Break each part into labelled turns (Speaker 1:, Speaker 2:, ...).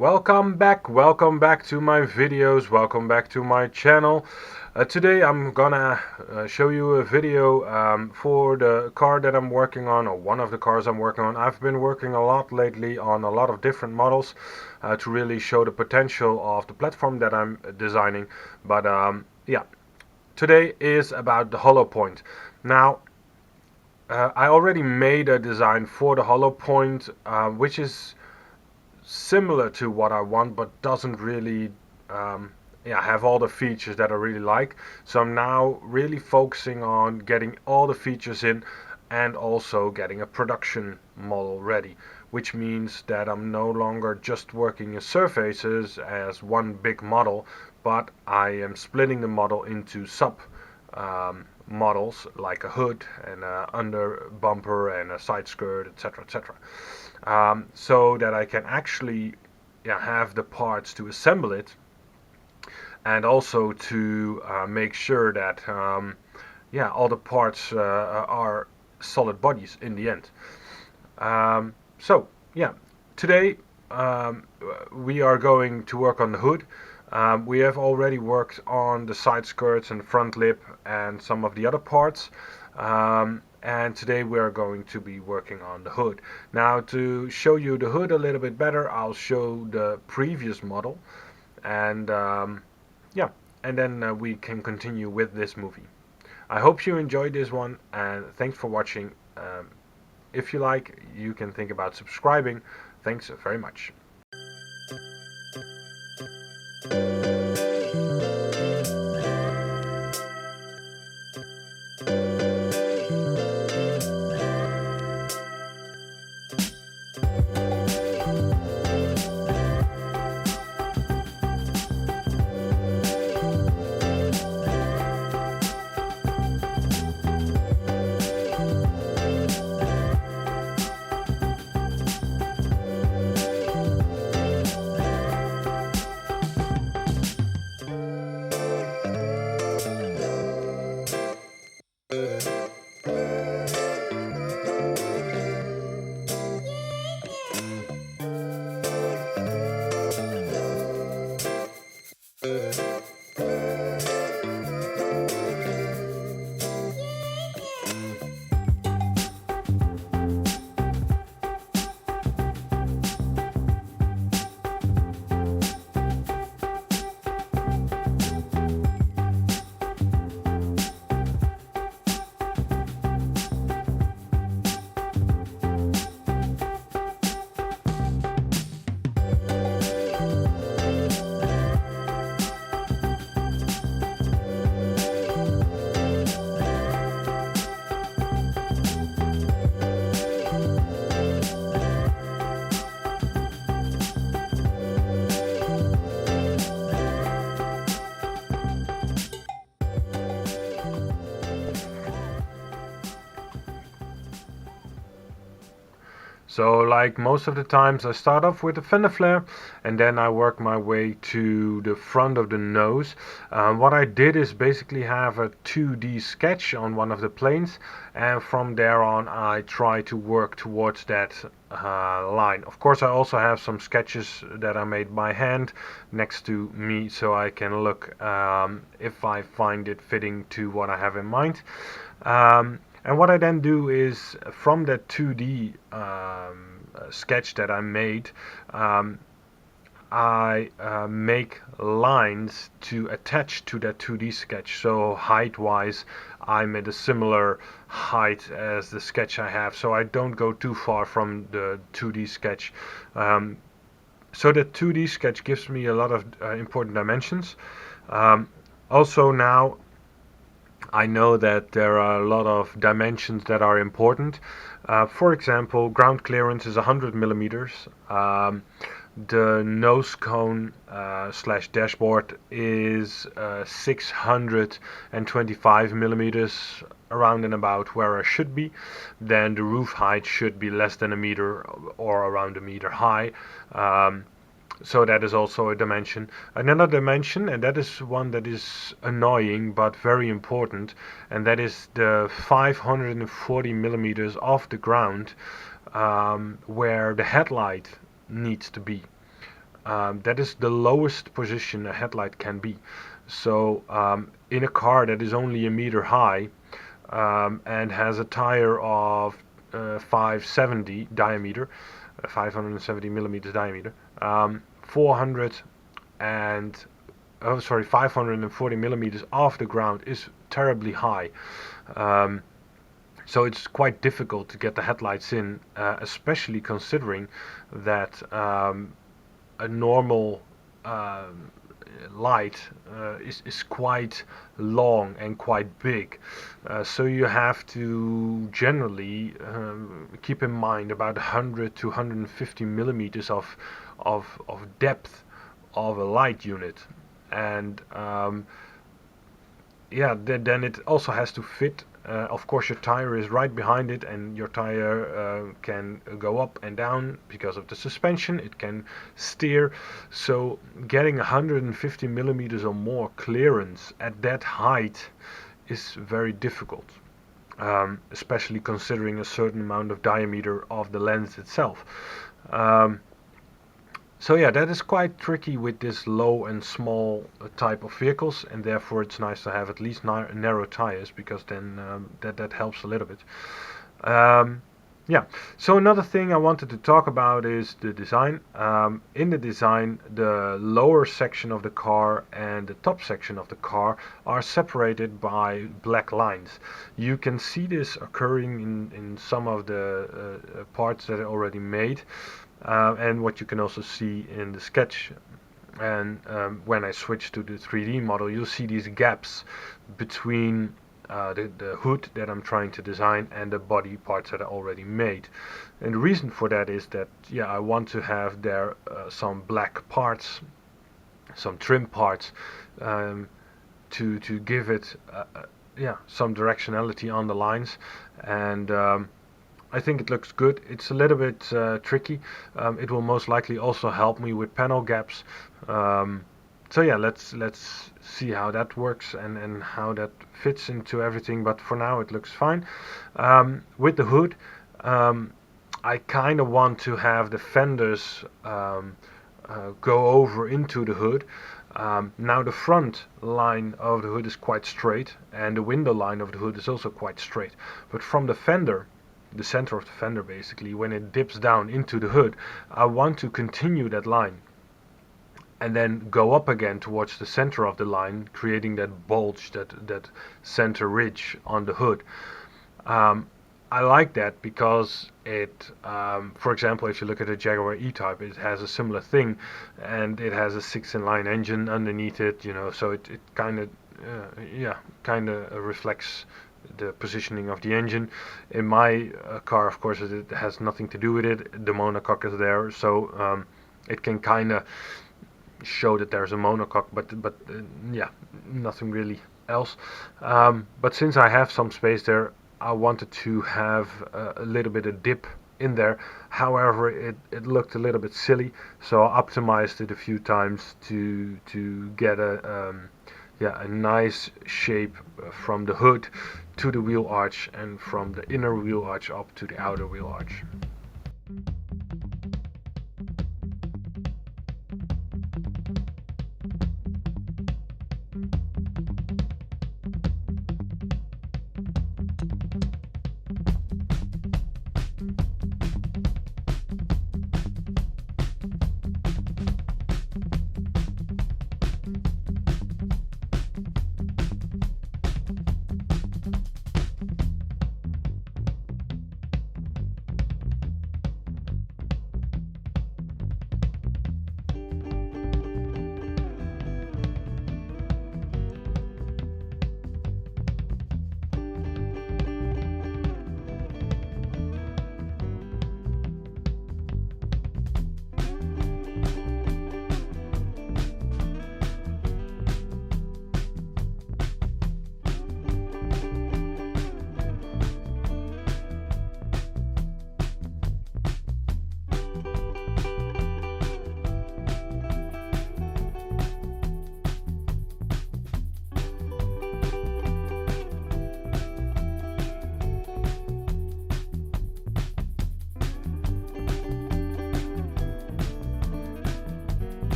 Speaker 1: Welcome back to my videos, welcome back to my channel. Today I'm gonna show you a video for the car that I'm working on, or one of the cars I'm working on. I've been working a lot lately on a lot of different models to really show the potential of the platform that I'm designing. But yeah, today is about the hollowpoint. Now, I already made a design for the hollowpoint, which is similar to what I want, but doesn't really have all the features that I really like. So I'm now really focusing on getting all the features in and also getting a production model ready, which means that I'm no longer just working in surfaces as one big model, but I am splitting the model into sub models like a hood and a under bumper and a side skirt, etc., etc. So that I can actually have the parts to assemble it, and also to make sure that all the parts are solid bodies in the end. So yeah, today we are going to work on the hood. We have already worked on the side skirts and front lip and some of the other parts. And today we are going to be working on the hood. Now, to show you the hood a little bit better, I'll show the previous model, and and then we can continue with this movie. I hope you enjoyed this one, and thanks for watching. If you like, you can think about subscribing. Thanks very much. So, like most of the times, I start off with a fender flare and then I work my way to the front of the nose. What I did is basically have a 2D sketch on one of the planes, and from there on I try to work towards that line. Of course, I also have some sketches that I made by hand next to me, so I can look if I find it fitting to what I have in mind. And what I then do is, from that 2D sketch that I made, I make lines to attach to that 2D sketch. So height-wise, I'm at a similar height as the sketch I have, so I don't go too far from the 2D sketch. So the 2D sketch gives me a lot of important dimensions. Also now, I know that there are a lot of dimensions that are important. For example, ground clearance is 100 millimeters. The nose cone slash dashboard is 625 millimeters, around and about where I should be. Then the roof height should be less than a meter or around a meter high. So that is also a dimension. Another dimension, and that is one that is annoying but very important, and that is the 540 millimeters off the ground, where the headlight needs to be. that is the lowest position a headlight can be. So in a car that is only a meter high and has a tire of 570 diameter, 570 millimeters diameter, 400 and 540 millimeters off the ground is terribly high. So it's quite difficult to get the headlights in, especially considering that a normal light is quite long and quite big. So you have to generally keep in mind about 100 to 150 millimeters of depth of a light unit. And yeah, then it also has to fit. Of course, your tire is right behind it, and your tire can go up and down because of the suspension. It can steer. So getting 150 millimeters or more clearance at that height is very difficult, especially considering a certain amount of diameter of the lens itself. So yeah, that is quite tricky with this low and small type of vehicles, and therefore it's nice to have at least narrow tires, because then that helps a little bit. Yeah, so another thing I wanted to talk about is the design. In the design, the lower section of the car and the top section of the car are separated by black lines. You can see this occurring in some of the parts that are already made. And what you can also see in the sketch. And when I switch to the 3D model, you'll see these gaps between the hood that I'm trying to design and the body parts that are already made. And the reason for that is that, yeah, I want to have there some black parts, some trim parts, to give it yeah, some directionality on the lines. And I think it looks good. It's a little bit tricky. It will most likely also help me with panel gaps. So yeah, let's see how that works and how that fits into everything. But for now, it looks fine. With the hood, I kind of want to have the fenders go over into the hood. Now the front line of the hood is quite straight, and the window line of the hood is also quite straight. But from the fender, the center of the fender basically, when it dips down into the hood, I want to continue that line and then go up again towards the center of the line, creating that bulge, that center ridge on the hood. I like that because it, for example, if you look at the Jaguar E-Type, it has a similar thing, and it has a 6-in-line engine underneath it, you know, so it kind of yeah, kind of reflects the positioning of the engine. In my car, of course, it has nothing to do with it. The monocoque is there, so it can kind of show that there's a monocoque, but yeah, nothing really else. But since I have some space there, I wanted to have a little bit of dip in there. However, it looked a little bit silly, so I optimized it a few times to get a yeah, a nice shape from the hood to the wheel arch, and from the inner wheel arch up to the outer wheel arch.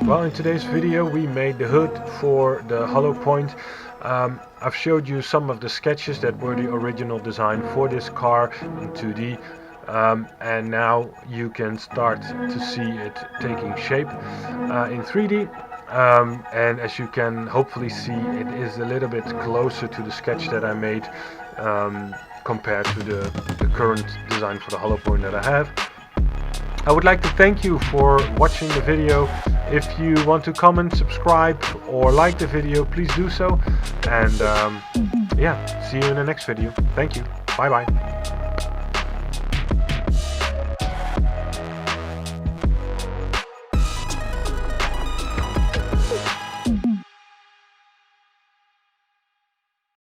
Speaker 1: Well, in today's video we made the hood for the hollowpoint. I've showed you some of the sketches that were the original design for this car in 2D, and now you can start to see it taking shape in 3D. And as you can hopefully see, it is a little bit closer to the sketch that I made compared to the current design for the hollowpoint that I have. I would like to thank you for watching the video. If you want to comment, subscribe or like the video, please do so. And yeah, see you in the next video. Thank you. Bye bye.